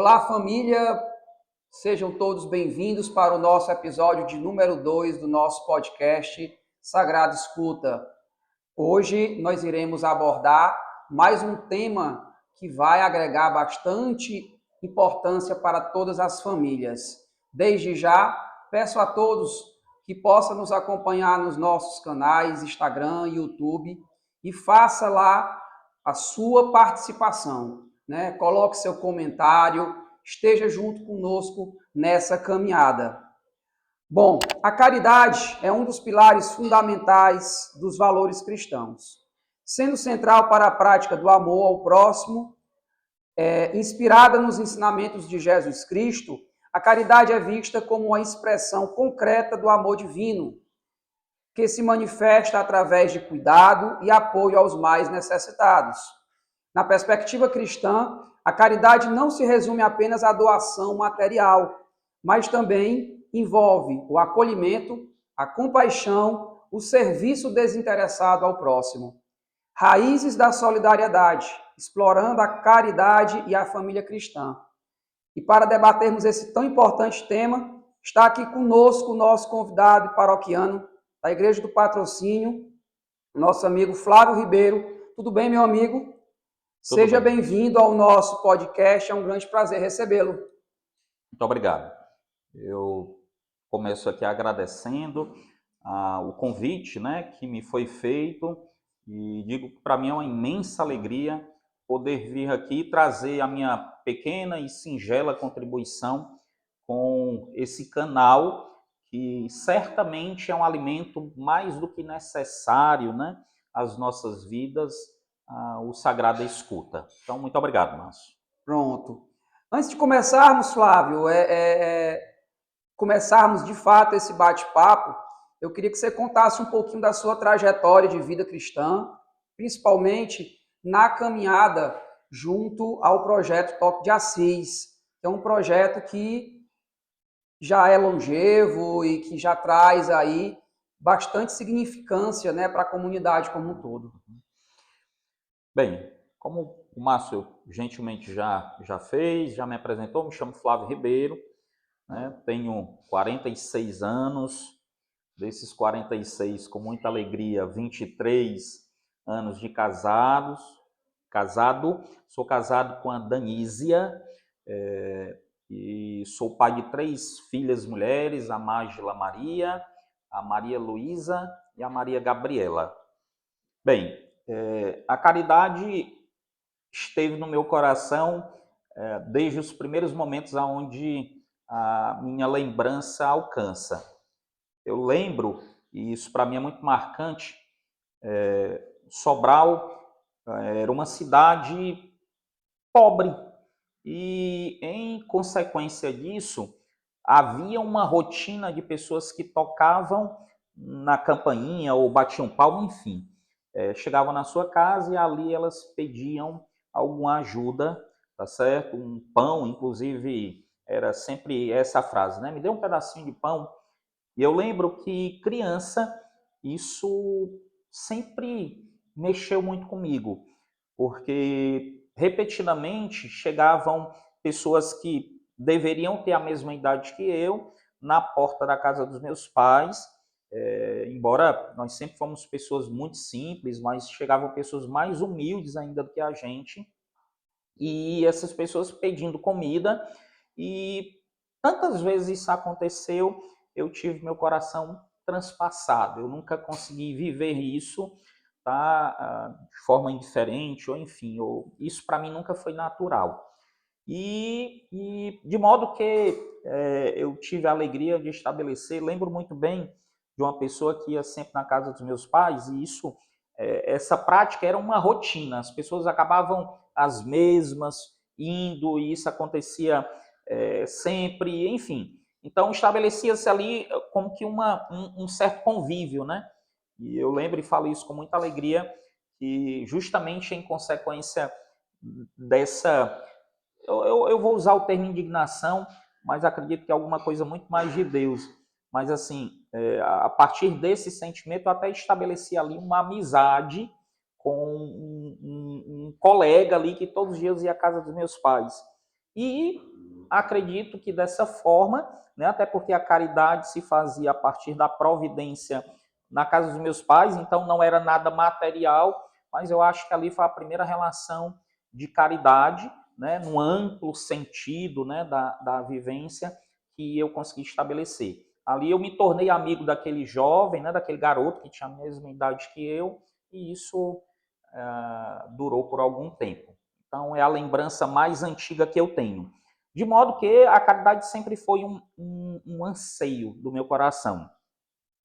Olá, família! Sejam todos bem-vindos para o nosso episódio de número 2 do nosso podcast Sagrada Escuta. Hoje nós iremos abordar mais um tema que vai agregar bastante importância para todas as famílias. Desde já, peço a todos que possam nos acompanhar nos nossos canais Instagram, YouTube e faça lá a sua participação, né? Coloque seu comentário, esteja junto conosco nessa caminhada. Bom, a caridade é um dos pilares fundamentais dos valores cristãos, sendo central para a prática do amor ao próximo, inspirada nos ensinamentos de Jesus Cristo. A caridade é vista como uma expressão concreta do amor divino, que se manifesta através de cuidado e apoio aos mais necessitados. Na perspectiva cristã, a caridade não se resume apenas à doação material, mas também envolve o acolhimento, a compaixão, o serviço desinteressado ao próximo. Raízes da solidariedade, explorando a caridade e a família cristã. E para debatermos esse tão importante tema, está aqui conosco o nosso convidado paroquiano da Igreja do Patrocínio, nosso amigo Flávio Ribeiro. Tudo bem, meu amigo? Seja bem-vindo ao nosso podcast, é um grande prazer recebê-lo. Muito obrigado. Eu começo aqui agradecendo o convite, que me foi feito, e digo que para mim é uma imensa alegria poder vir aqui e trazer a minha pequena e singela contribuição com esse canal, que certamente é um alimento mais do que necessário, às nossas vidas, o Sagrada Escuta. Então, muito obrigado, Márcio. Pronto. Antes de começarmos, Flávio, começarmos de fato esse bate-papo, eu queria que você contasse um pouquinho da sua trajetória de vida cristã, principalmente na caminhada junto ao projeto Toque de Assis, que é um projeto que já é longevo e que já traz aí bastante significância, para a comunidade como um todo. Bem, como o Márcio gentilmente já fez, já me apresentou, me chamo Flávio Ribeiro, tenho 46 anos, desses 46, com muita alegria, 23 anos de casado, sou casado com a Danísia, e sou pai de 3 filhas mulheres, a Mágila Maria, a Maria Luísa e a Maria Gabriela. Bem, a caridade esteve no meu coração desde os primeiros momentos onde a minha lembrança alcança. Eu lembro, e isso para mim é muito marcante, Sobral era uma cidade pobre e, em consequência disso, havia uma rotina de pessoas que tocavam na campainha ou batiam palma, enfim. Chegavam na sua casa e ali elas pediam alguma ajuda, tá certo? Um pão, inclusive, era sempre essa frase, me dê um pedacinho de pão. E eu lembro que, criança, isso sempre mexeu muito comigo, porque repetidamente chegavam pessoas que deveriam ter a mesma idade que eu na porta da casa dos meus pais, embora nós sempre fomos pessoas muito simples, mas chegavam pessoas mais humildes ainda do que a gente, e essas pessoas pedindo comida, e tantas vezes isso aconteceu, eu tive meu coração transpassado, eu nunca consegui viver isso, de forma indiferente, ou enfim, isso para mim nunca foi natural. E de modo que eu tive a alegria de estabelecer, lembro muito bem de uma pessoa que ia sempre na casa dos meus pais, e essa prática era uma rotina, as pessoas acabavam as mesmas indo, e isso acontecia sempre, enfim. Então estabelecia-se ali como que um certo convívio, E eu lembro e falo isso com muita alegria, que justamente em consequência dessa... Eu vou usar o termo indignação, mas acredito que é alguma coisa muito mais de Deus. Mas assim, a partir desse sentimento, eu até estabeleci ali uma amizade com um colega ali que todos os dias ia à casa dos meus pais. E acredito que dessa forma, né, até porque a caridade se fazia a partir da providência na casa dos meus pais, então não era nada material, mas eu acho que ali foi a primeira relação de caridade, né, no amplo sentido, né, da vivência que eu consegui estabelecer. Ali eu me tornei amigo daquele jovem, né, daquele garoto que tinha a mesma idade que eu, e isso durou por algum tempo. Então é a lembrança mais antiga que eu tenho. De modo que a caridade sempre foi um anseio do meu coração.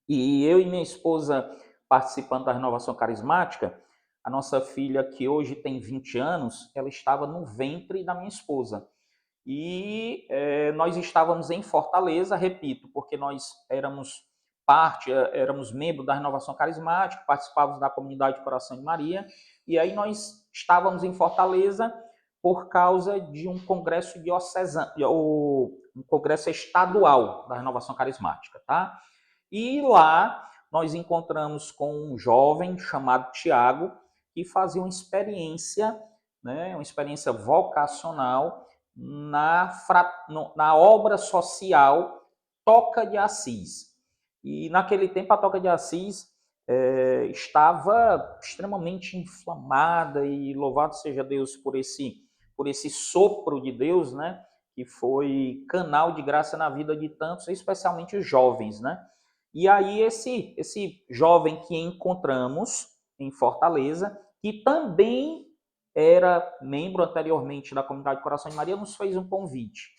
E eu e minha esposa, participando da renovação carismática, a nossa filha, que hoje tem 20 anos, ela estava no ventre da minha esposa. E nós estávamos em Fortaleza, repito, porque nós éramos membros da renovação carismática, participávamos da comunidade Coração de Maria, e aí nós estávamos em Fortaleza por causa de um congresso diocesano, um congresso estadual da renovação carismática, tá? E lá nós encontramos com um jovem chamado Tiago, que fazia uma experiência, né, uma experiência vocacional na obra social Toca de Assis. E naquele tempo a Toca de Assis estava extremamente inflamada, e louvado seja Deus por esse sopro de Deus, né, que foi canal de graça na vida de tantos, especialmente os jovens, né? E aí esse jovem que encontramos em Fortaleza, que também era membro anteriormente da comunidade Coração de Maria, nos fez um convite.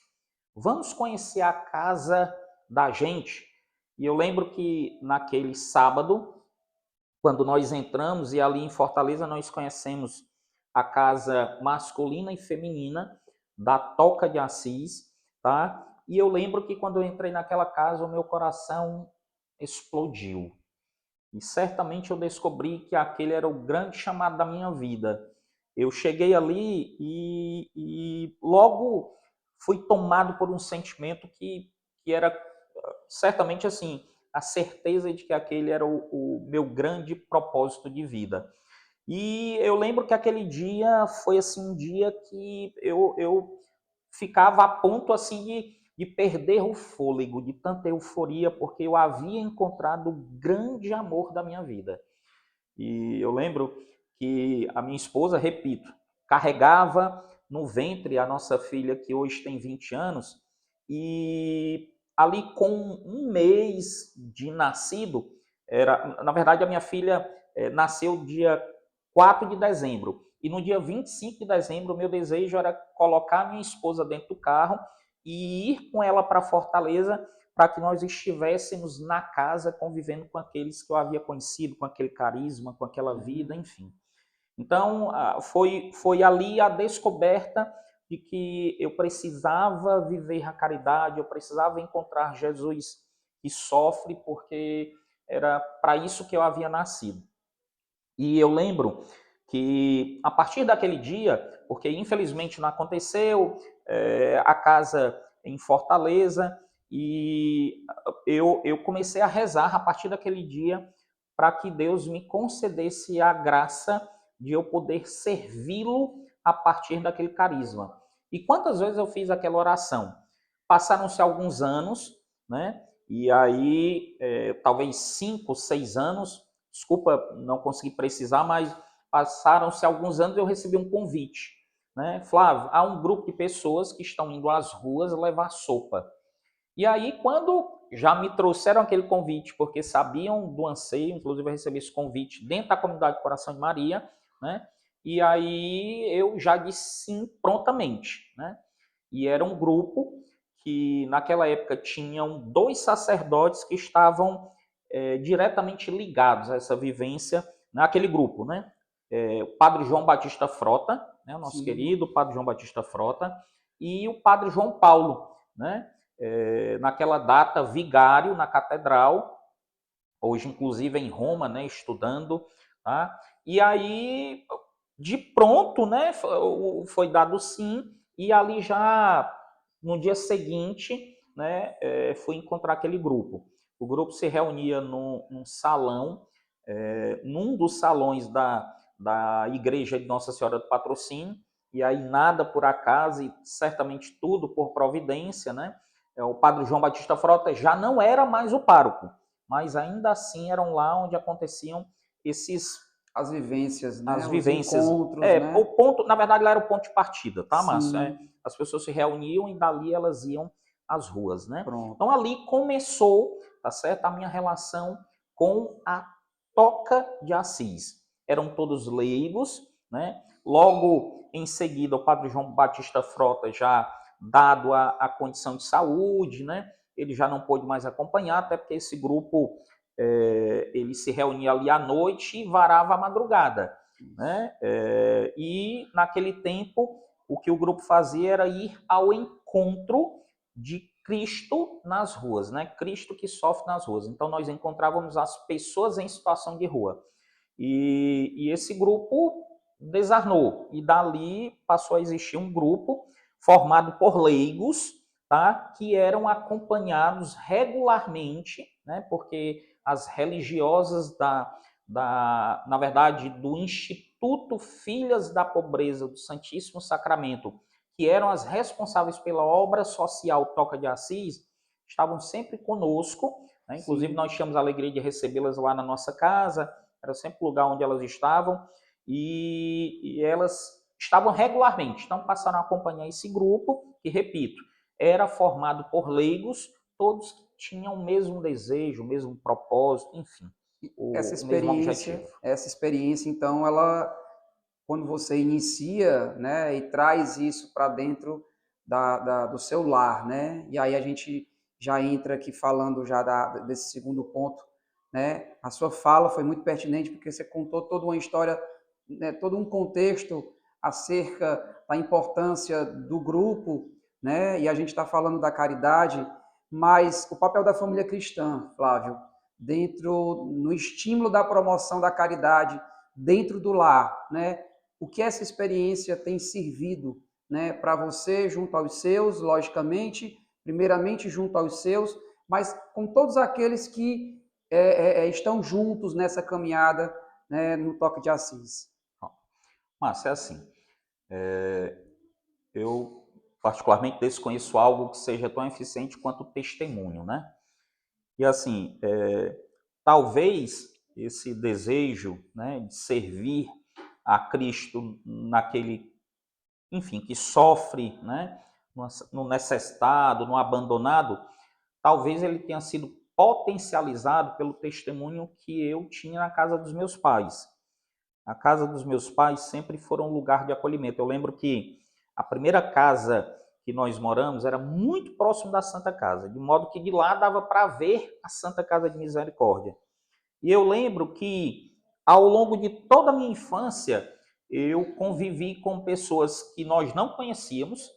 Vamos conhecer a casa da gente? E eu lembro que naquele sábado, quando nós entramos, e ali em Fortaleza nós conhecemos a casa masculina e feminina da Toca de Assis, tá? E eu lembro que quando eu entrei naquela casa, o meu coração explodiu. E certamente eu descobri que aquele era o grande chamado da minha vida. Eu cheguei ali e logo fui tomado por um sentimento que era certamente assim, a certeza de que aquele era o meu grande propósito de vida. E eu lembro que aquele dia foi assim um dia que eu ficava a ponto assim de perder o fôlego, de tanta euforia, porque eu havia encontrado o grande amor da minha vida. E eu lembro que a minha esposa, repito, carregava no ventre a nossa filha, que hoje tem 20 anos, e ali com um mês de nascido, na verdade a minha filha nasceu dia 4 de dezembro, e no dia 25 de dezembro o meu desejo era colocar a minha esposa dentro do carro e ir com ela para Fortaleza, para que nós estivéssemos na casa convivendo com aqueles que eu havia conhecido, com aquele carisma, com aquela vida, enfim. Então, foi ali a descoberta de que eu precisava viver a caridade, eu precisava encontrar Jesus que sofre, porque era para isso que eu havia nascido. E eu lembro que a partir daquele dia, porque infelizmente não aconteceu, a casa em Fortaleza, e eu comecei a rezar a partir daquele dia para que Deus me concedesse a graça de eu poder servi-lo a partir daquele carisma. E quantas vezes eu fiz aquela oração? Passaram-se alguns anos, né? E aí, talvez 5, 6 anos, desculpa não consegui precisar, mas passaram-se alguns anos e eu recebi um convite, né? Flávio, há um grupo de pessoas que estão indo às ruas levar sopa. E aí, quando já me trouxeram aquele convite, porque sabiam do anseio, inclusive eu recebi esse convite dentro da comunidade Coração de Maria, né? E aí eu já disse sim prontamente, né? E era um grupo que naquela época tinham 2 sacerdotes que estavam diretamente ligados a essa vivência naquele grupo, né? O padre João Batista Frota, né? O nosso querido padre João Batista Frota, e o padre João Paulo, né? Naquela data, vigário na catedral, hoje inclusive em Roma, né? Estudando, tá? E aí, de pronto, né? Foi dado sim, e ali já no dia seguinte, né? Fui encontrar aquele grupo. O grupo se reunia num salão, num dos salões da Igreja de Nossa Senhora do Patrocínio, e aí nada por acaso e certamente tudo por providência, né? O padre João Batista Frota já não era mais o pároco, mas ainda assim eram lá onde aconteciam as vivências, né? As Os vivências. encontros, né? O ponto, na verdade, lá era o ponto de partida, tá, Márcio? Sim. As pessoas se reuniam e dali elas iam às ruas, né? Pronto. Então ali começou, tá certo, a minha relação com a Toca de Assis. Eram todos leigos, né? Logo em seguida, o padre João Batista Frota, já dado a condição de saúde, né? Ele já não pôde mais acompanhar, até porque esse grupo ele se reunia ali à noite e varava a madrugada, né? E naquele tempo, o que o grupo fazia era ir ao encontro de Cristo nas ruas, né? Cristo que sofre nas ruas. Então nós encontrávamos as pessoas em situação de rua. E esse grupo desarmou. E dali passou a existir um grupo formado por leigos, tá? Que eram acompanhados regularmente, né? Porque as religiosas na verdade, do Instituto Filhas da Pobreza do Santíssimo Sacramento, que eram as responsáveis pela obra social Toca de Assis, estavam sempre conosco, né? Inclusive nós tínhamos a alegria de recebê-las lá na nossa casa, era sempre o lugar onde elas estavam, e elas estavam regularmente, então passaram a acompanhar esse grupo, que, repito, era formado por leigos, todos que tinham o mesmo desejo, o mesmo propósito, enfim, o mesmo objetivo. Essa experiência, então, ela, quando você inicia, né, e traz isso para dentro do seu lar, né, e aí a gente já entra aqui falando já desse segundo ponto, né, a sua fala foi muito pertinente porque você contou toda uma história, né, todo um contexto acerca da importância do grupo, né, e a gente está falando da caridade, mas o papel da família cristã, Flávio, dentro no estímulo da promoção da caridade dentro do lar, né? O que essa experiência tem servido, né, para você junto aos seus, logicamente, primeiramente junto aos seus, mas com todos aqueles que estão juntos nessa caminhada, né, no Toque de Assis. Márcio, é assim, eu particularmente desconheço algo que seja tão eficiente quanto o testemunho, né? E assim, talvez esse desejo, né, de servir a Cristo naquele, enfim, que sofre, né, no necessitado, no abandonado, talvez ele tenha sido potencializado pelo testemunho que eu tinha na casa dos meus pais. A casa dos meus pais sempre foram um lugar de acolhimento. Eu lembro que a primeira casa que nós moramos era muito próximo da Santa Casa, de modo que de lá dava para ver a Santa Casa de Misericórdia. E eu lembro que, ao longo de toda a minha infância, eu convivi com pessoas que nós não conhecíamos,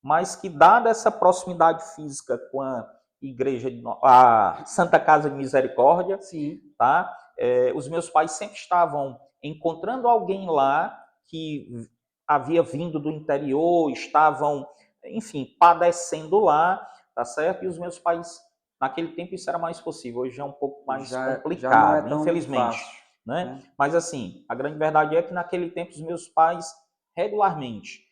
mas que, dada essa proximidade física com a igreja, a Santa Casa de Misericórdia, sim, tá? Os meus pais sempre estavam encontrando alguém lá que havia vindo do interior, estavam, enfim, padecendo lá, tá certo? E os meus pais, naquele tempo isso era mais possível, hoje é um pouco mais já não é complicado, tão infelizmente, fácil, né? né? Mas assim, a grande verdade é que naquele tempo os meus pais regularmente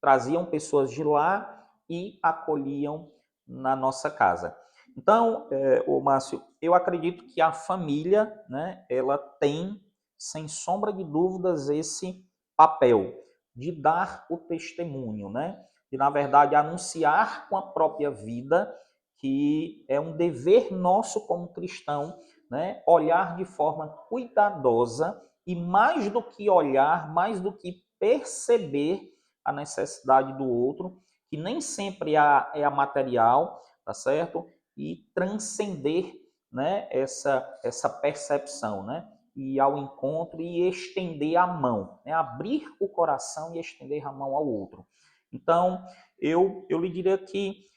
traziam pessoas de lá e acolhiam na nossa casa. Então, Márcio, eu acredito que a família, né, ela tem, sem sombra de dúvidas, esse papel de dar o testemunho, né? De, na verdade, anunciar com a própria vida que é um dever nosso como cristão, né, olhar de forma cuidadosa e, mais do que olhar, mais do que perceber a necessidade do outro, que nem sempre é a material, tá certo? E transcender, né, essa percepção, né? Ir ao encontro e estender a mão, né? Abrir o coração e estender a mão ao outro. Então, eu lhe diria que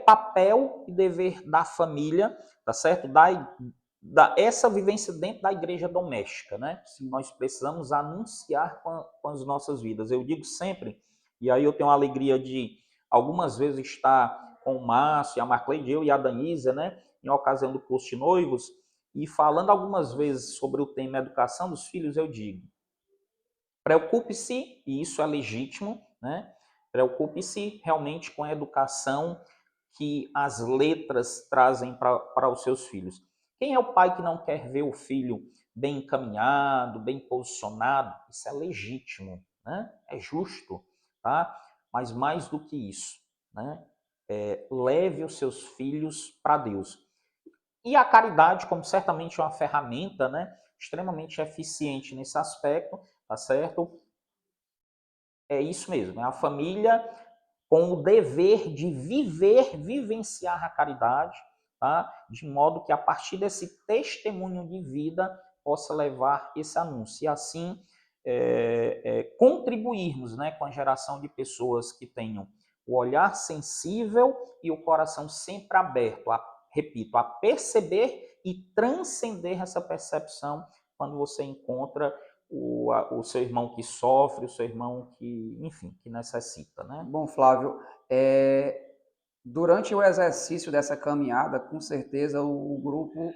papel e dever da família, tá certo? Essa vivência dentro da igreja doméstica, né? Nós precisamos anunciar com as nossas vidas. Eu digo sempre, e aí eu tenho a alegria de algumas vezes estar com o Márcio, a Marcleide, eu e a Danísia, né? Em ocasião do curso de noivos, e falando algumas vezes sobre o tema educação dos filhos, eu digo, Preocupe-se, e isso é legítimo, né? Preocupe-se realmente com a educação que as letras trazem para os seus filhos. Quem é o pai que não quer ver o filho bem encaminhado, bem posicionado? Isso é legítimo, né? É justo, tá? Mas mais do que isso, né? Leve os seus filhos para Deus. E a caridade, como certamente é uma ferramenta, né, extremamente eficiente nesse aspecto, tá certo? É isso mesmo, é a família com o dever de vivenciar a caridade, tá? De modo que a partir desse testemunho de vida possa levar esse anúncio e assim contribuirmos, né, com a geração de pessoas que tenham o olhar sensível e o coração sempre aberto, repito, a perceber e transcender essa percepção quando você encontra o seu irmão que sofre, o seu irmão que, enfim, que necessita, né? Bom, Flávio, durante o exercício dessa caminhada, com certeza o grupo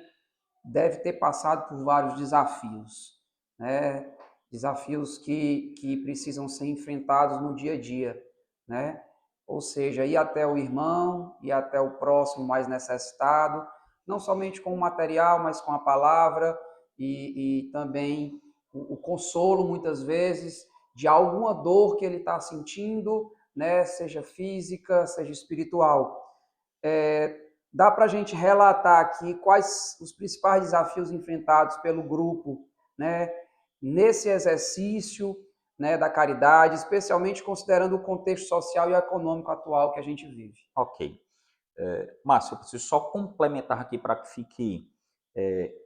deve ter passado por vários desafios, né? Desafios que precisam ser enfrentados no dia a dia, né? Ou seja, ir até o irmão, ir até o próximo mais necessitado, não somente com o material, mas com a palavra e também o consolo, muitas vezes, de alguma dor que ele está sentindo, né? Seja física, seja espiritual. Dá para a gente relatar aqui quais os principais desafios enfrentados pelo grupo, né, nesse exercício, né, da caridade, especialmente considerando o contexto social e econômico atual que a gente vive. Ok. Márcio, eu preciso só complementar aqui para que fique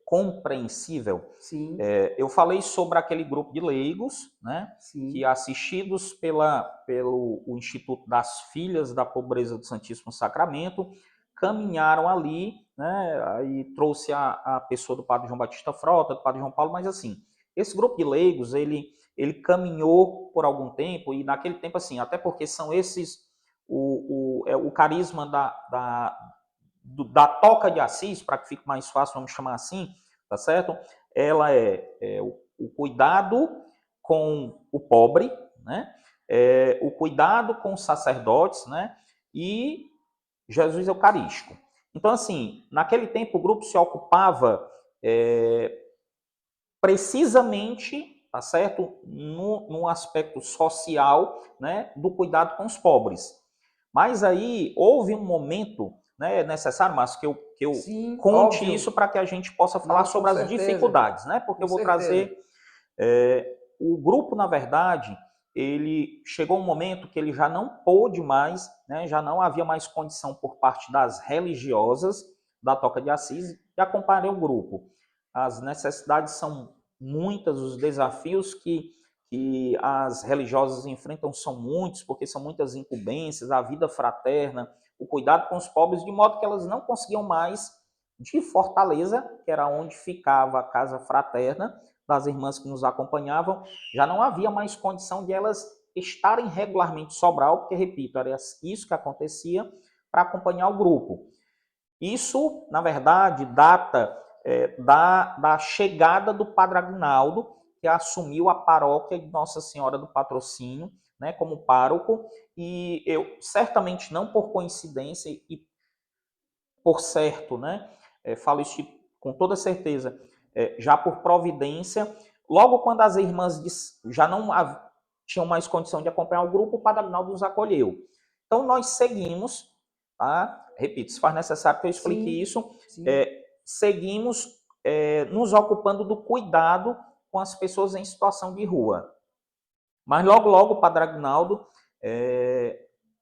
compreensível. Sim. Eu falei sobre aquele grupo de leigos, né, Sim. que assistidos pelo Instituto das Filhas da Pobreza do Santíssimo Sacramento, caminharam ali, né, aí trouxe a pessoa do padre João Batista Frota, do padre João Paulo, mas assim, esse grupo de leigos, ele caminhou por algum tempo, e naquele tempo assim, até porque são esses o carisma da Toca de Assis, para que fique mais fácil, vamos chamar assim, tá certo? Ela é o cuidado com o pobre, né? O cuidado com os sacerdotes, né? E Jesus Eucarístico. Então, assim, naquele tempo o grupo se ocupava precisamente, tá certo? No aspecto social, né? Do cuidado com os pobres. Mas aí houve um momento, né, necessário, Márcio, que eu Sim, conte óbvio. isso para que a gente possa falar Não, com sobre as certeza. dificuldades, né? Porque Com eu vou certeza. trazer o grupo, na verdade, ele chegou um momento que ele já não pôde mais, né, já não havia mais condição por parte das religiosas da Toca de Assis de acompanhar o grupo. As necessidades são muitas, os desafios que as religiosas enfrentam são muitos, porque são muitas incumbências, a vida fraterna, o cuidado com os pobres, de modo que elas não conseguiam mais de Fortaleza, que era onde ficava a casa fraterna das irmãs que nos acompanhavam, já não havia mais condição de elas estarem regularmente em Sobral, porque, repito, era isso que acontecia para acompanhar o grupo. Isso, na verdade, data da chegada do Padre Agnaldo, que assumiu a paróquia de Nossa Senhora do Patrocínio, né, como pároco, e eu, certamente não por coincidência e por certo, né, falo isso com toda certeza, já por providência, logo quando as irmãs já não tinham mais condição de acompanhar o grupo, o Padre Agnaldo nos acolheu. Então nós seguimos, tá? Repito, se faz necessário que eu explique Sim, isso, sim. seguimos nos ocupando do cuidado com as pessoas em situação de rua. Mas logo, logo o Padre Agnaldo,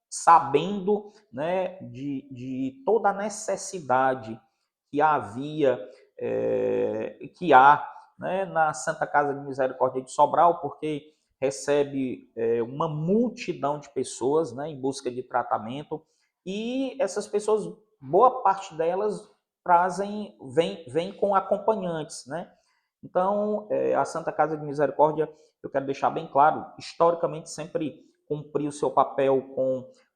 sabendo, né, de toda a necessidade que havia, que há, né, na Santa Casa de Misericórdia de Sobral, porque recebe uma multidão de pessoas, né, em busca de tratamento, e essas pessoas, boa parte delas vem com acompanhantes, né? Então, a Santa Casa de Misericórdia, eu quero deixar bem claro, historicamente sempre cumpriu o seu papel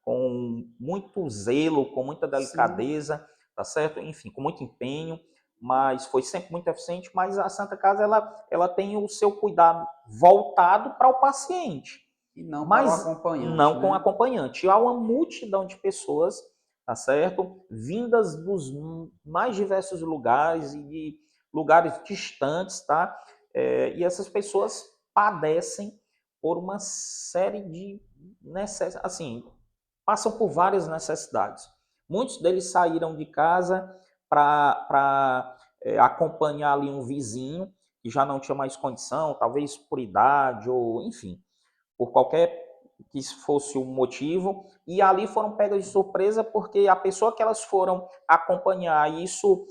com muito zelo, com muita delicadeza, tá certo? Enfim, com muito empenho. mas foi sempre muito eficiente, mas a Santa Casa ela tem o seu cuidado voltado para o paciente. E não para o Mas acompanhante, não né? com o acompanhante. Há uma multidão de pessoas, tá certo? Vindas dos mais diversos lugares e de lugares distantes, tá? E essas pessoas padecem por uma série de necessidades, assim, passam por várias necessidades. Muitos deles saíram de casa para acompanhar ali um vizinho que já não tinha mais condição, talvez por idade ou enfim, por qualquer que fosse o motivo, e ali foram pegas de surpresa porque a pessoa que elas foram acompanhar, isso,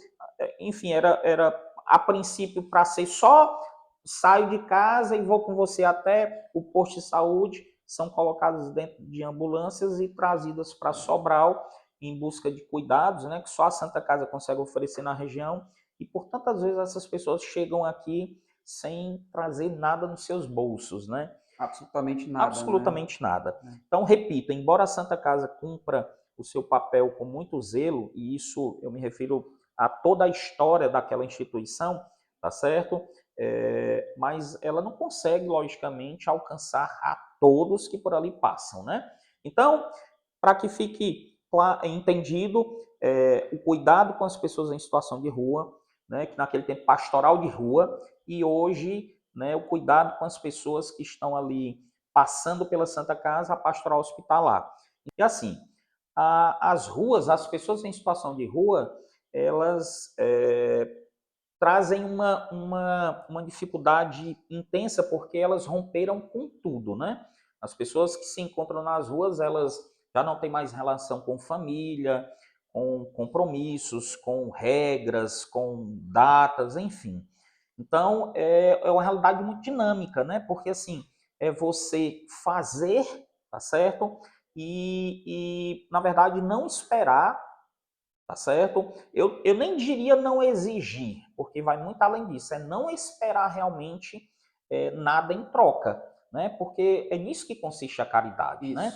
enfim, era a princípio para ser só saio de casa e vou com você até o posto de saúde, são colocadas dentro de ambulâncias e trazidas para Sobral em busca de cuidados, né, que só a Santa Casa consegue oferecer na região, e por tantas vezes essas pessoas chegam aqui sem trazer nada nos seus bolsos, né? Absolutamente nada, né? Absolutamente nada. Então, repito, embora a Santa Casa cumpra o seu papel com muito zelo, e isso eu me refiro a toda a história daquela instituição, tá certo? Mas ela não consegue, logicamente, alcançar a todos que por ali passam, né? Então, para que fique entendido, o cuidado com as pessoas em situação de rua, né, que naquele tempo pastoral de rua, e hoje, né, o cuidado com as pessoas que estão ali passando pela Santa Casa, a pastoral hospitalar. E assim, as ruas, as pessoas em situação de rua, elas trazem uma dificuldade intensa porque elas romperam com tudo, né? As pessoas que se encontram nas ruas, elas já não têm mais relação com família, com compromissos, com regras, com datas, enfim. Então, é uma realidade muito dinâmica, né? Porque, assim, é você fazer, tá certo? Na verdade, não esperar, tá certo? Eu nem diria não exigir, porque vai muito além disso. É não esperar realmente nada em troca, né? Porque é nisso que consiste a caridade, Isso. né?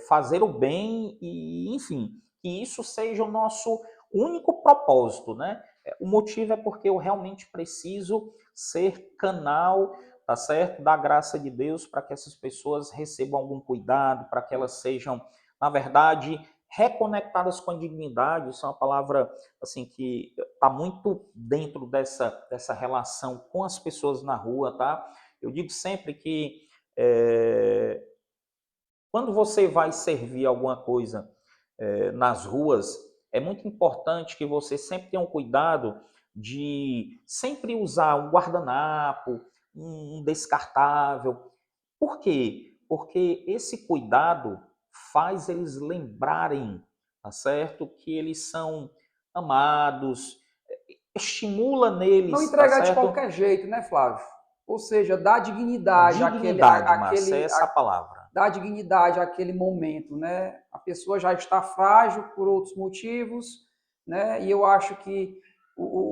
Fazer o bem e, enfim, que isso seja o nosso único propósito, né? O motivo é porque eu realmente preciso ser canal, tá certo? Da graça de Deus para que essas pessoas recebam algum cuidado, para que elas sejam, na verdade, reconectadas com a dignidade. Isso é uma palavra assim que está muito dentro dessa relação com as pessoas na rua, tá? Eu digo sempre que quando você vai servir alguma coisa nas ruas, é muito importante que você sempre tenha um cuidado de sempre usar um guardanapo, um descartável. Por quê? Porque esse cuidado faz eles lembrarem, tá certo? Que eles são amados, estimula Não neles, tá entregar de certo? qualquer jeito, né, Flávio? Ou seja, dá dignidade Dignidade, Márcia, é essa a palavra. dá dignidade àquele momento, né? A pessoa já está frágil por outros motivos, né? E eu acho que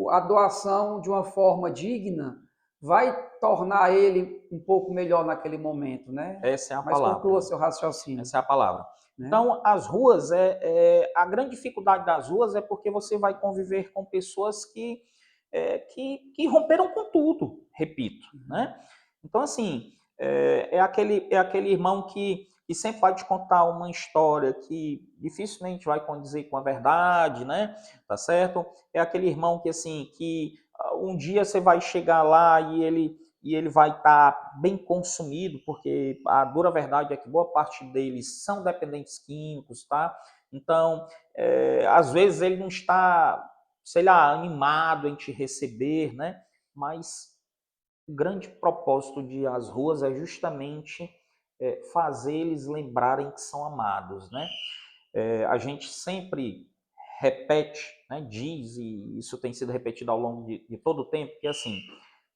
a doação de uma forma digna vai tornar ele um pouco melhor naquele momento, né? Essa é a Mas conclua palavra. seu raciocínio. Essa é a palavra. Né? Então, as ruas, a grande dificuldade das ruas é porque você vai conviver com pessoas que romperam com tudo, repito, né? Então, assim, é aquele irmão que sempre vai te contar uma história que dificilmente vai condizer com a verdade, né? Tá certo? É aquele irmão que, assim, que um dia você vai chegar lá e ele vai estar bem consumido, porque a dura verdade é que boa parte deles são dependentes químicos, tá? Então, às vezes ele não está, sei lá, animado em te receber, né? Mas o grande propósito de as ruas é justamente fazer eles lembrarem que são amados, né? A gente sempre repete, né, diz, e isso tem sido repetido ao longo de todo o tempo, que assim,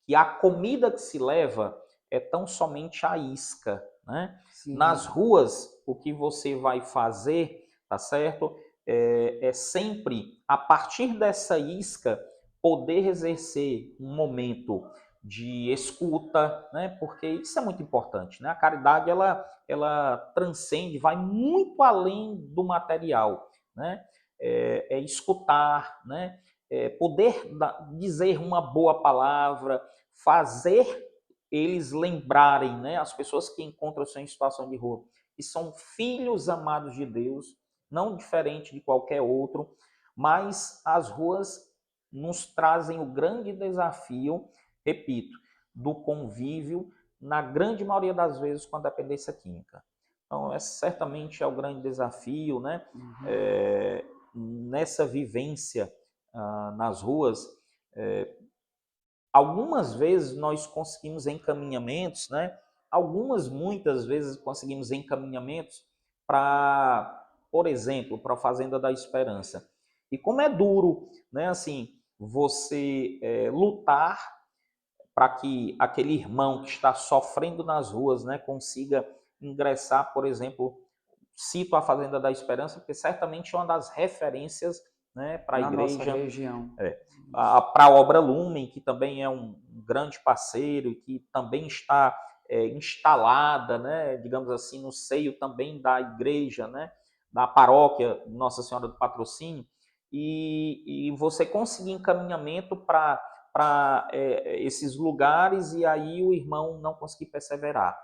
que a comida que se leva é tão somente a isca, né? Sim. Nas ruas, o que você vai fazer, tá certo? É sempre, a partir dessa isca, poder exercer um momento de escuta, né? Porque isso é muito importante, né? A caridade, ela transcende, vai muito além do material, né? É escutar, né? poder dizer uma boa palavra, fazer eles lembrarem, né, as pessoas que encontram-se em situação de rua, que são filhos amados de Deus, não diferente de qualquer outro, mas as ruas nos trazem o grande desafio, repito, do convívio, na grande maioria das vezes com a dependência química. Então, certamente é o grande desafio, né? Nessa vivência nas ruas, algumas vezes nós conseguimos encaminhamentos, né? Muitas vezes conseguimos encaminhamentos para, por exemplo, para a Fazenda da Esperança. E como é duro, né? Assim, você lutar para que aquele irmão que está sofrendo nas ruas, né, consiga ingressar, por exemplo, cito a Fazenda da Esperança, porque certamente é uma das referências, né, para a igreja. Na nossa região. Para a Obra Lumen, que também é um grande parceiro, que também está instalada, né, digamos assim, no seio também da igreja, né, da paróquia Nossa Senhora do Patrocínio, e você conseguir encaminhamento para esses lugares e aí o irmão não conseguir perseverar.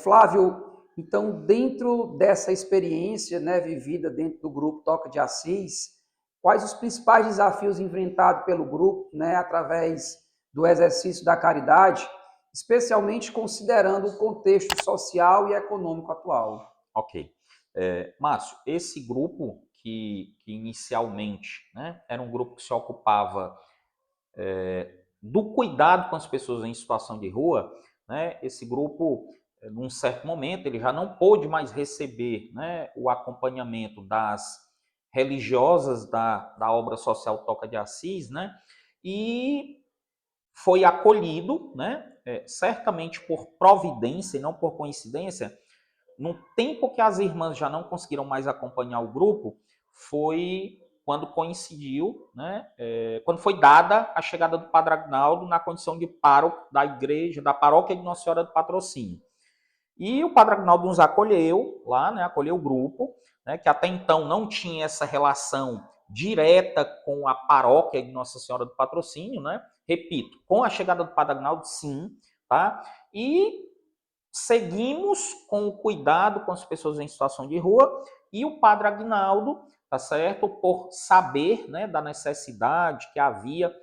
Flávio, então, dentro dessa experiência, né, vivida dentro do grupo Toca de Assis, quais os principais desafios enfrentados pelo grupo, né, através do exercício da caridade, especialmente considerando o contexto social e econômico atual? Ok. Márcio, esse grupo que inicialmente, né, era um grupo que se ocupava do cuidado com as pessoas em situação de rua, né, esse grupo, num certo momento, ele já não pôde mais receber, né, o acompanhamento das religiosas da obra social Toca de Assis, né, e foi acolhido, né, certamente por providência e não por coincidência, no tempo que as irmãs já não conseguiram mais acompanhar o grupo, foi quando coincidiu, né, quando foi dada a chegada do Padre Agnaldo na condição de pároco da igreja, da paróquia de Nossa Senhora do Patrocínio. E o Padre Agnaldo nos acolheu lá, né, acolheu o grupo, né, que até então não tinha essa relação direta com a paróquia de Nossa Senhora do Patrocínio, né? Repito, com a chegada do Padre Agnaldo, sim, tá? E seguimos com o cuidado com as pessoas em situação de rua e o Padre Agnaldo, tá certo? Por saber, né, da necessidade que havia,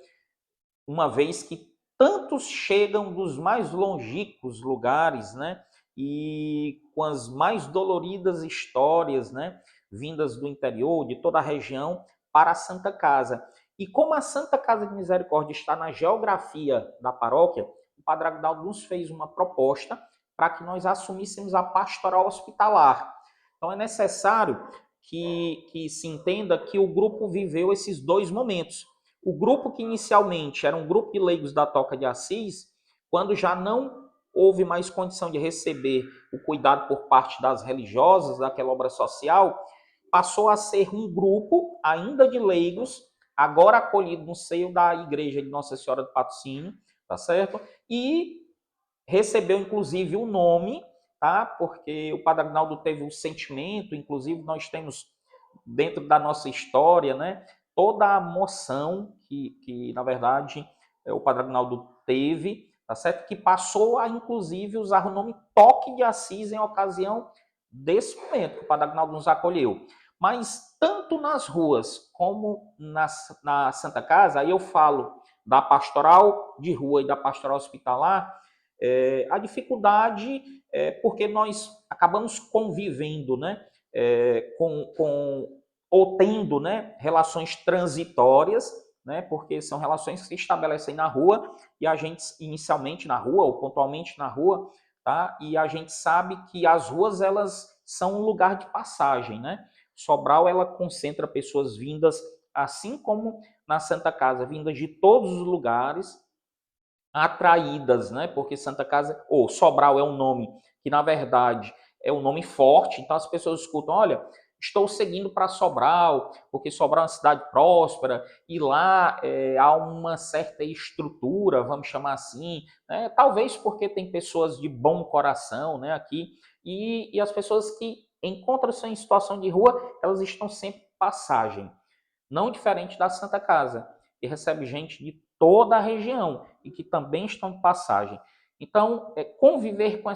uma vez que tantos chegam dos mais longínquos lugares, né? E com as mais doloridas histórias, né? Vindas do interior, de toda a região, para a Santa Casa. E como a Santa Casa de Misericórdia está na geografia da paróquia, o Padre Agnaldo nos fez uma proposta para que nós assumíssemos a pastoral hospitalar. Então é necessário que se entenda que o grupo viveu esses dois momentos. O grupo que inicialmente era um grupo de leigos da Toca de Assis, quando já não houve mais condição de receber o cuidado por parte das religiosas daquela obra social, passou a ser um grupo ainda de leigos, agora acolhido no seio da igreja de Nossa Senhora do Patrocínio, tá certo? E recebeu inclusive o nome, tá? Porque o Padre Agnaldo teve um sentimento, inclusive nós temos dentro da nossa história, né, toda a moção que na verdade, o Padre Agnaldo teve, tá certo? Que passou a, inclusive, usar o nome Toque de Assis em ocasião desse momento que o Padre Agnaldo nos acolheu. Mas tanto nas ruas como na Santa Casa, aí eu falo da pastoral de rua e da pastoral hospitalar, a dificuldade é porque nós acabamos convivendo, né, ou tendo, né, relações transitórias, né, porque são relações que se estabelecem na rua e a gente inicialmente na rua ou pontualmente na rua, tá? E a gente sabe que as ruas elas são um lugar de passagem, né? Sobral ela concentra pessoas vindas, assim como na Santa Casa, vindas de todos os lugares, atraídas, né? Porque Santa Casa, ou Sobral é um nome que na verdade é um nome forte, então as pessoas escutam, olha, estou seguindo para Sobral, porque Sobral é uma cidade próspera e lá há uma certa estrutura, vamos chamar assim, né? Talvez porque tem pessoas de bom coração, né, aqui, e as pessoas que encontram-se em situação de rua, elas estão sempre passagem, não diferente da Santa Casa. e recebe gente de toda a região e que também estão de passagem. Então, conviver com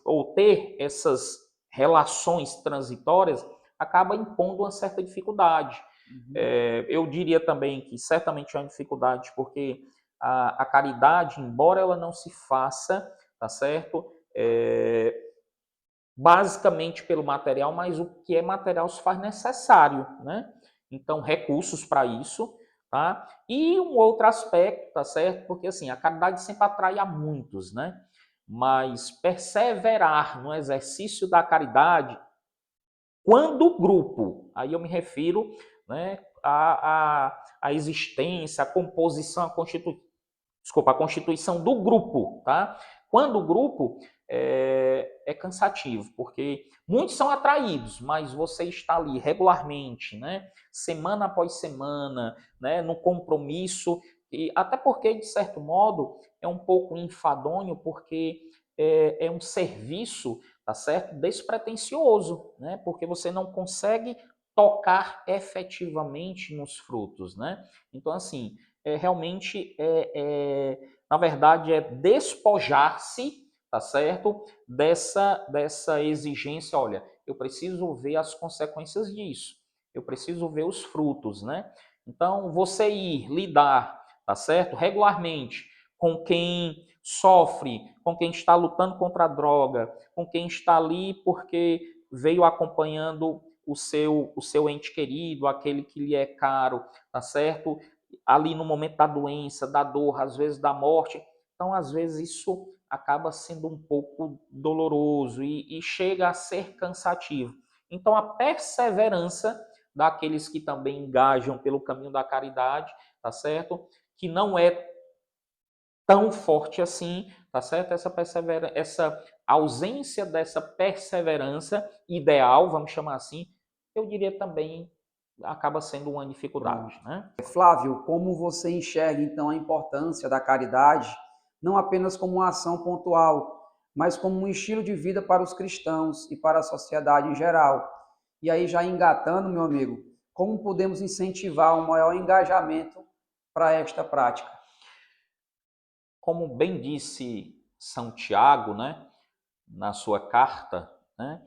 ou ter essas relações transitórias acaba impondo uma certa dificuldade. Eu diria também que certamente é uma dificuldade porque a caridade, embora ela não se faça, tá certo? Basicamente pelo material, mas o que é material se faz necessário, né? Então, recursos para isso, tá? E um outro aspecto, tá certo? Porque assim, a caridade sempre atrai a muitos, né? Mas perseverar no exercício da caridade, quando o grupo, aí eu me refiro, né, à existência, à composição, a constituição do grupo, tá? Quando o grupo é cansativo, porque muitos são atraídos, mas você está ali regularmente, né? Semana após semana, né? No compromisso, e até porque, de certo modo, é um pouco enfadonho, porque é um serviço, tá certo? Despretensioso, né? Porque você não consegue tocar efetivamente nos frutos, né? Então, assim, realmente na verdade, é despojar-se, tá certo? Dessa exigência, olha, eu preciso ver as consequências disso, eu preciso ver os frutos, né? Então, você ir lidar, tá certo? Regularmente com quem sofre, com quem está lutando contra a droga, com quem está ali porque veio acompanhando o seu ente querido, aquele que lhe é caro, tá certo? Ali no momento da doença, da dor, às vezes da morte. Então, às vezes, isso acaba sendo um pouco doloroso e chega a ser cansativo. Então, a perseverança daqueles que também engajam pelo caminho da caridade, tá certo? Que não é tão forte assim, tá certo? Essa ausência dessa perseverança ideal, vamos chamar assim, eu diria também acaba sendo uma dificuldade, né? Flávio, como você enxerga então a importância da caridade, não apenas como uma ação pontual, mas como um estilo de vida para os cristãos e para a sociedade em geral? E aí, já engatando, meu amigo, como podemos incentivar um maior engajamento para esta prática? Como bem disse São Tiago, né, na sua carta, né,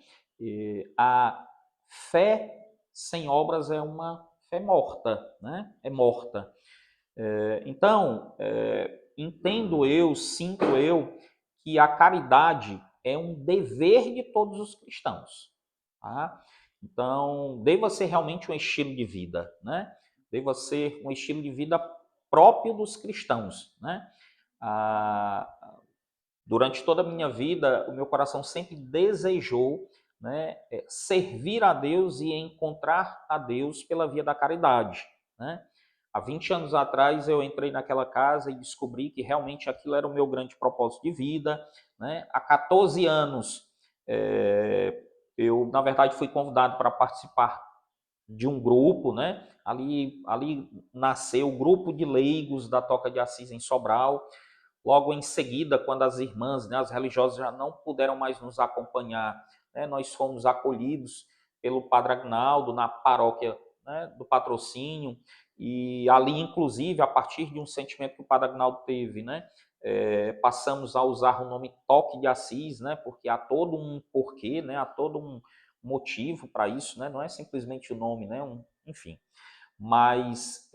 a fé sem obras é uma fé morta, né, é morta. Então, entendo eu, sinto eu, que a caridade é um dever de todos os cristãos. Tá? Então, deva ser realmente um estilo de vida, né? Deva ser um estilo de vida próprio dos cristãos, né? Ah, durante toda a minha vida, o meu coração sempre desejou, né, servir a Deus e encontrar a Deus pela via da caridade, né? Há 20 anos atrás eu entrei naquela casa e descobri que realmente aquilo era o meu grande propósito de vida, né? Há 14 anos eu, na verdade, fui convidado para participar de um grupo, né? Ali nasceu o grupo de leigos da Toca de Assis em Sobral. Logo em seguida, quando as irmãs, né, as religiosas já não puderam mais nos acompanhar, né, nós fomos acolhidos pelo Padre Agnaldo na paróquia, né, do Patrocínio, e ali, inclusive, a partir de um sentimento que o Padre Agnaldo teve, né, passamos a usar o nome Toque de Assis, né, porque há todo um porquê, né, há todo um motivo para isso, né, não é simplesmente o nome, né, enfim. Mas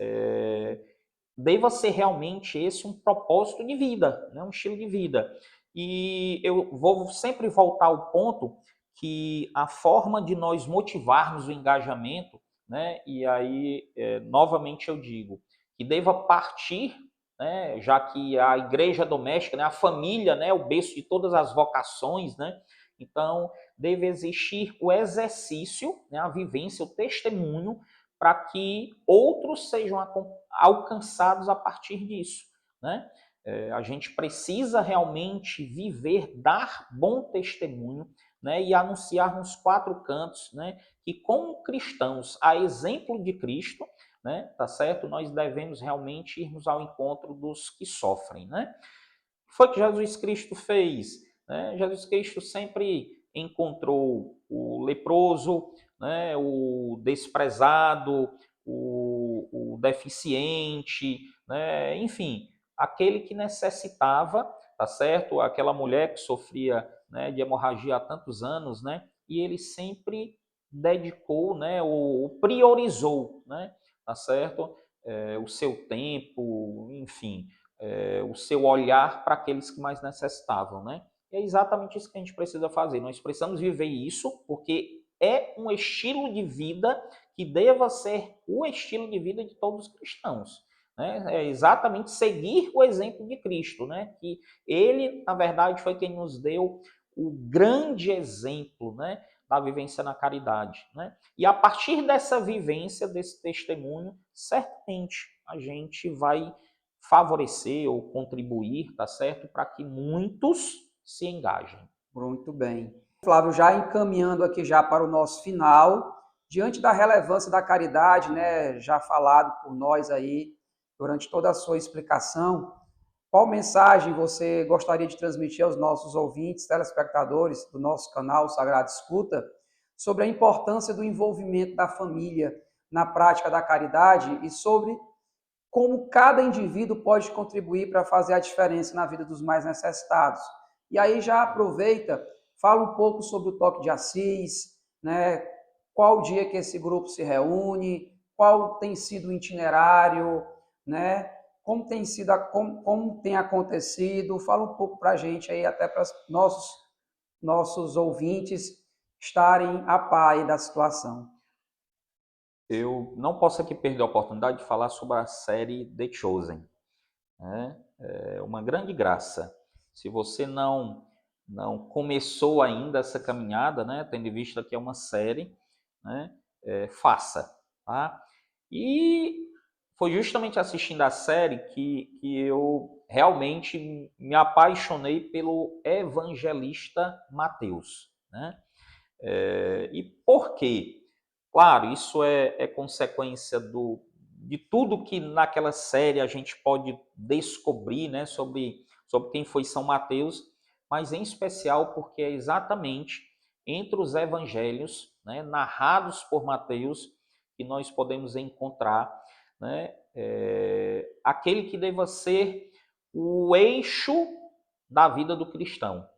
deva ser realmente esse um propósito de vida, né? Um estilo de vida. E eu vou sempre voltar ao ponto que a forma de nós motivarmos o engajamento, né? E aí, novamente eu digo, que deva partir, né? Já que a igreja doméstica, né? A família, né? O berço de todas as vocações, né? Então, deve existir o exercício, né? A vivência, o testemunho, para que outros sejam alcançados a partir disso, né? A gente precisa realmente viver, dar bom testemunho, né? E anunciar nos quatro cantos, né? Que como cristãos, a exemplo de Cristo, né? Tá certo? Nós devemos realmente irmos ao encontro dos que sofrem, né? O que foi que Jesus Cristo fez? Né? Jesus Cristo sempre encontrou o leproso, né? O desprezado, o deficiente, né? Enfim, aquele que necessitava, tá certo? Aquela mulher que sofria, né, de hemorragia há tantos anos, né? E ele sempre dedicou, né, ou priorizou, né, tá certo? O seu tempo, enfim, o seu olhar para aqueles que mais necessitavam, né? E é exatamente isso que a gente precisa fazer. Nós precisamos viver isso porque é um estilo de vida que deva ser o estilo de vida de todos os cristãos. Né? É exatamente seguir o exemplo de Cristo, né? Que ele, na verdade, foi quem nos deu o grande exemplo, né, da vivência na caridade. Né? E a partir dessa vivência, desse testemunho, certamente a gente vai favorecer ou contribuir, tá certo? Para que muitos se engajem. Muito bem. Flávio, já encaminhando aqui já para o nosso final, diante da relevância da caridade, né, já falado por nós aí durante toda a sua explicação, qual mensagem você gostaria de transmitir aos nossos ouvintes, telespectadores do nosso canal Sagrado Escuta, sobre a importância do envolvimento da família na prática da caridade e sobre como cada indivíduo pode contribuir para fazer a diferença na vida dos mais necessitados? E aí já aproveita, fala um pouco sobre o Toque de Assis, né? Qual o dia que esse grupo se reúne, qual tem sido o itinerário, né? Como tem sido, como tem acontecido, fala um pouco para a gente aí, até para os nossos ouvintes estarem a par aí da situação. Eu não posso aqui perder a oportunidade de falar sobre a série The Chosen. Né? É uma grande graça. Se você não começou ainda essa caminhada, né, tendo em vista que é uma série, né, faça. Tá? E foi justamente assistindo a série que eu realmente me apaixonei pelo evangelista Mateus. Né? E por quê? Claro, isso é consequência de tudo que naquela série a gente pode descobrir, né, sobre quem foi São Mateus, mas em especial porque é exatamente entre os evangelhos, né, narrados por Mateus, que nós podemos encontrar, né, aquele que deva ser o eixo da vida do cristão.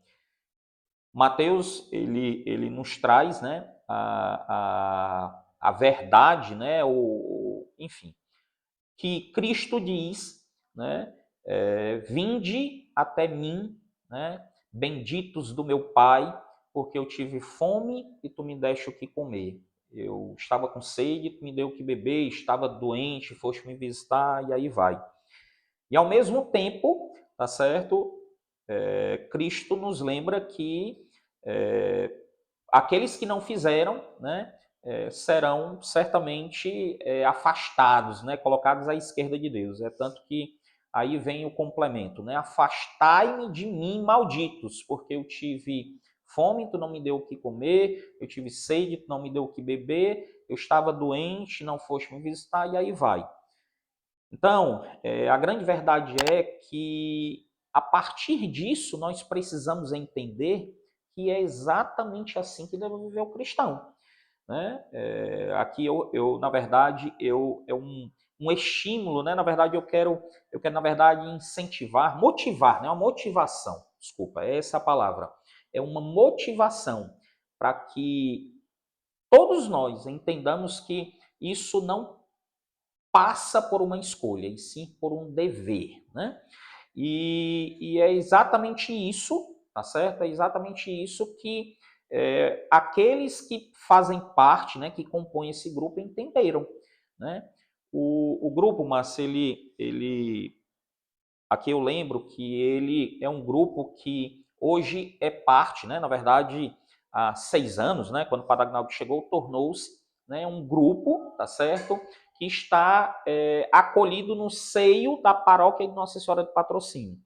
Mateus, ele nos traz, né, a verdade, né, enfim, que Cristo diz, né, vinde até mim, né, benditos do meu Pai, porque eu tive fome e tu me deste o que comer. Eu estava com sede, tu me deu o que beber, estava doente, foste me visitar, e aí vai. E ao mesmo tempo, tá certo? Cristo nos lembra que aqueles que não fizeram, né, serão certamente afastados, né, colocados à esquerda de Deus. É tanto que aí vem o complemento, né? Afastai-me de mim, malditos, porque eu tive fome, tu não me deu o que comer, eu tive sede, tu não me deu o que beber, eu estava doente, não foste me visitar, e aí vai. Então, a grande verdade é que, a partir disso, nós precisamos entender que é exatamente assim que deve viver o cristão. Né? Aqui, na verdade, é um estímulo, né? Na verdade, eu quero, na verdade, incentivar, motivar, né? Uma motivação, desculpa, é essa a palavra. É uma motivação para que todos nós entendamos que isso não passa por uma escolha, e sim por um dever, né? E é exatamente isso, tá certo? É exatamente isso que aqueles que fazem parte, né, que compõem esse grupo, entenderam, né? O grupo, Márcio, aqui eu lembro que ele é um grupo que hoje é parte, né? Na verdade, há 6 anos, né, quando o Padre Agnaldo chegou, tornou-se, né, um grupo, tá certo? Que está acolhido no seio da paróquia de Nossa Senhora do Patrocínio.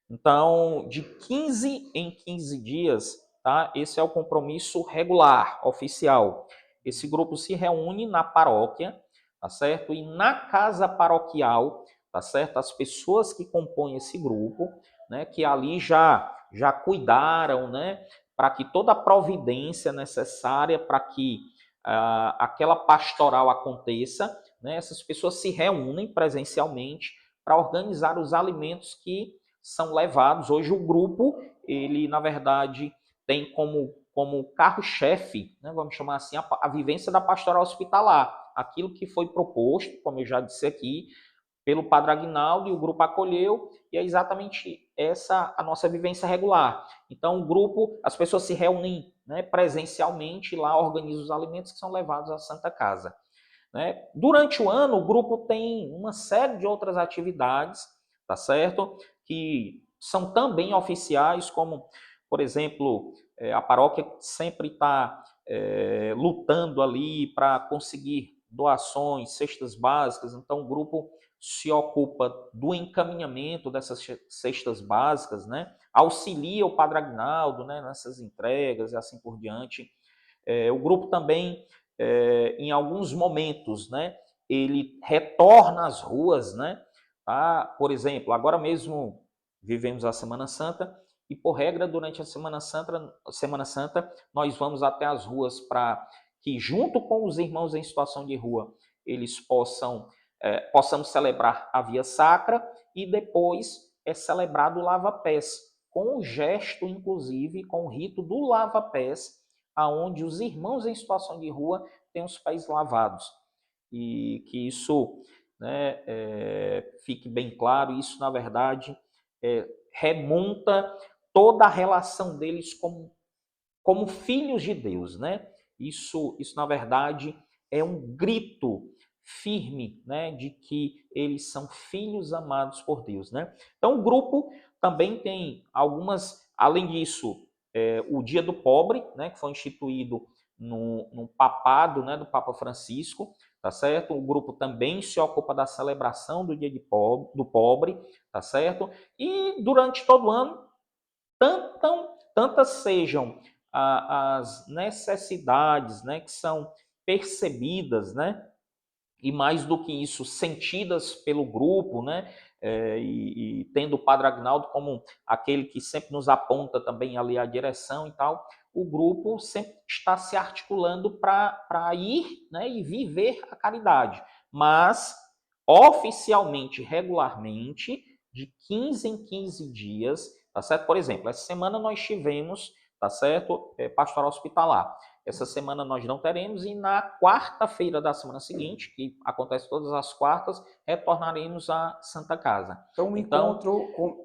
Então, de 15 em 15 dias, tá? Esse é o compromisso regular, oficial. Esse grupo se reúne na paróquia, tá certo? E na casa paroquial, tá certo? As pessoas que compõem esse grupo, né, que ali já cuidaram, né, para que toda a providência necessária para que aquela pastoral aconteça, né, essas pessoas se reúnem presencialmente para organizar os alimentos que são levados. Hoje o grupo, ele na verdade tem como carro-chefe, né, vamos chamar assim, a vivência da pastoral hospitalar. Aquilo que foi proposto, como eu já disse aqui, pelo Padre Aguinaldo, e o grupo acolheu, e é exatamente essa a nossa vivência regular. Então, o grupo, as pessoas se reúnem, né, presencialmente, lá organizam os alimentos que são levados à Santa Casa, né? Durante o ano, o grupo tem uma série de outras atividades, tá certo? Que são também oficiais, como, por exemplo, a paróquia sempre está lutando ali para conseguir doações, cestas básicas, então o grupo se ocupa do encaminhamento dessas cestas básicas, né? Auxilia o Padre Aguinaldo, né, nessas entregas e assim por diante. O grupo também, em alguns momentos, né, ele retorna às ruas, né? Tá? Por exemplo, agora mesmo vivemos a Semana Santa e, por regra, durante a Semana Santa, nós vamos até as ruas para que, junto com os irmãos em situação de rua, eles possamos celebrar a Via Sacra e depois é celebrado o lava-pés, com o gesto, inclusive, com o rito do lava-pés, aonde os irmãos em situação de rua têm os pés lavados. E que isso, né, fique bem claro, isso, na verdade, remonta toda a relação deles como filhos de Deus, né? Isso, na verdade, é um grito firme, né, de que eles são filhos amados por Deus, né? Então, o grupo também tem algumas, além disso, o Dia do Pobre, né, que foi instituído no papado, né, do Papa Francisco, tá certo? O grupo também se ocupa da celebração do Dia do Pobre, tá certo? E durante todo o ano, tantas sejam as necessidades, né, que são percebidas, né, e mais do que isso, sentidas pelo grupo, né, e tendo o Padre Aguinaldo como aquele que sempre nos aponta também ali a direção e tal, o grupo sempre está se articulando para ir, né, e viver a caridade, mas oficialmente, regularmente, de 15 em 15 dias, tá certo? Por exemplo, essa semana nós tivemos, tá certo, pastoral hospitalar. Essa semana nós não teremos e na quarta-feira da semana seguinte, que acontece todas as quartas, retornaremos à Santa Casa. Então, Então,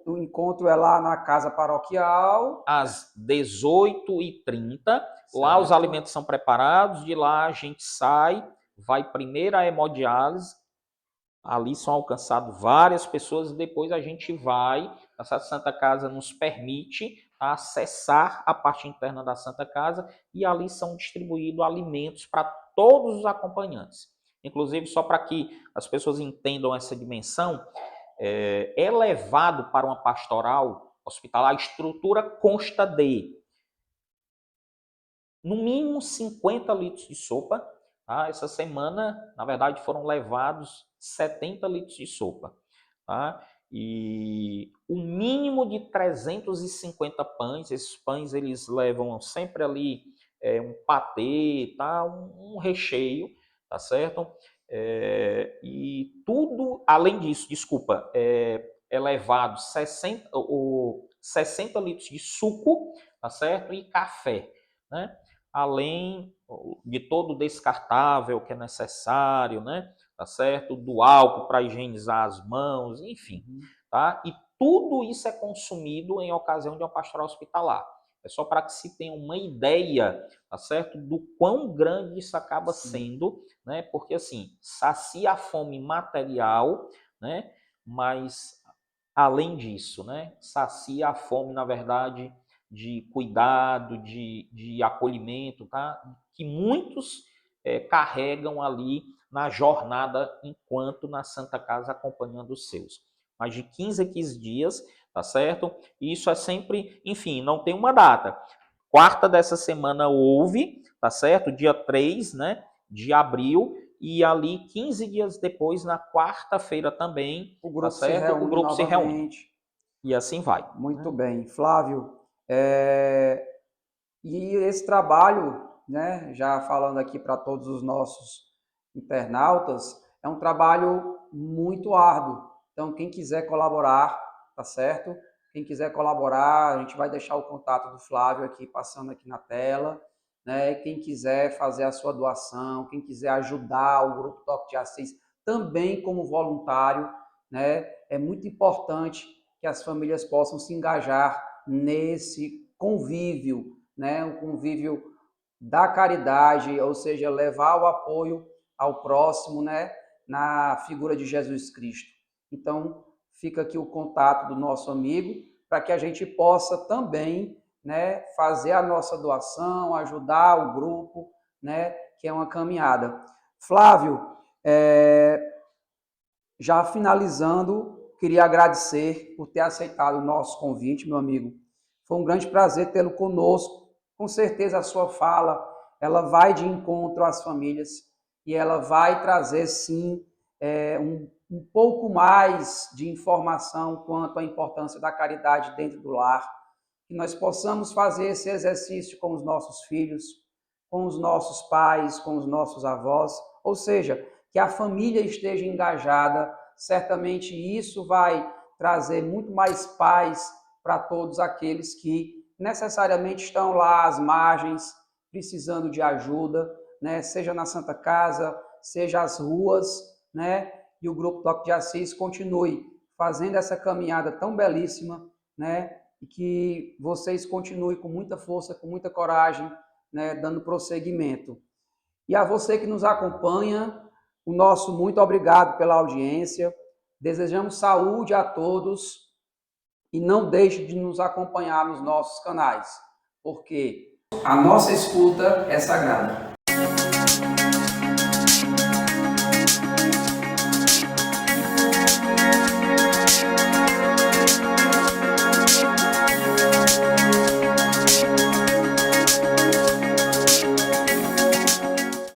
o encontro é lá na casa paroquial. às 18h30, lá os Certo. alimentos são preparados, de lá a gente sai, vai primeiro à hemodiálise, ali são alcançadas várias pessoas e depois a gente vai, a Santa Casa nos permite acessar a parte interna da Santa Casa e ali são distribuídos alimentos para todos os acompanhantes. Inclusive, só para que as pessoas entendam essa dimensão, é levado para uma pastoral hospitalar, a estrutura consta de, no mínimo, 50 litros de sopa. Tá? Essa semana, na verdade, foram levados 70 litros de sopa. Tá? E o mínimo de 350 pães. Esses pães eles levam sempre ali um patê, tá? um recheio, tá certo? E tudo, além disso, desculpa, é levado 60 litros de suco, tá certo? E café, né? Além de todo o descartável que é necessário, né? Tá certo? Do álcool para higienizar as mãos, enfim, tá? E tudo isso é consumido em ocasião de uma pastoral hospitalar. É só para que se tenha uma ideia, tá certo? Do quão grande isso acaba sendo, né? Porque assim, sacia a fome material, né? Mas além disso, né? Sacia a fome, na verdade, de cuidado, de acolhimento, tá? Que muitos carregam ali na jornada enquanto na Santa Casa acompanhando os seus. Mas de 15 a 15 dias, tá certo? E isso é sempre, enfim, não tem uma data. Quarta dessa semana houve, tá certo? Dia 3, né, de abril, e ali 15 dias depois, na quarta-feira também, O tá grupo se certo? O reúne grupo se reúne. novamente. E assim vai. Muito bem. Flávio, e esse trabalho, né, já falando aqui para todos os nossos internautas, é um trabalho muito árduo. Então, quem quiser colaborar, tá certo? Quem quiser colaborar, a gente vai deixar o contato do Flávio aqui, passando aqui na tela, né? Quem quiser fazer a sua doação, quem quiser ajudar o Grupo Toque de Assis, também como voluntário, né? É muito importante que as famílias possam se engajar nesse convívio, né? O convívio da caridade, ou seja, levar o apoio ao próximo, né? Na figura de Jesus Cristo. Então, fica aqui o contato do nosso amigo para que a gente possa também, né, fazer a nossa doação, ajudar o grupo, né, que é uma caminhada. Flávio, já finalizando, queria agradecer por ter aceitado o nosso convite, meu amigo. Foi um grande prazer tê-lo conosco. Com certeza a sua fala, ela vai de encontro às famílias e ela vai trazer, sim, um pouco mais de informação quanto à importância da caridade dentro do lar. Que nós possamos fazer esse exercício com os nossos filhos, com os nossos pais, com os nossos avós, ou seja, que a família esteja engajada, certamente isso vai trazer muito mais paz para todos aqueles que necessariamente estão lá às margens, precisando de ajuda, né? Seja na Santa Casa, seja as ruas, né? E o Grupo Toque de Assis continue fazendo essa caminhada tão belíssima, né? E que vocês continuem com muita força, com muita coragem, né? Dando prosseguimento. E a você que nos acompanha, o nosso muito obrigado pela audiência. Desejamos saúde a todos e não deixe de nos acompanhar nos nossos canais, porque a nossa escuta é sagrada.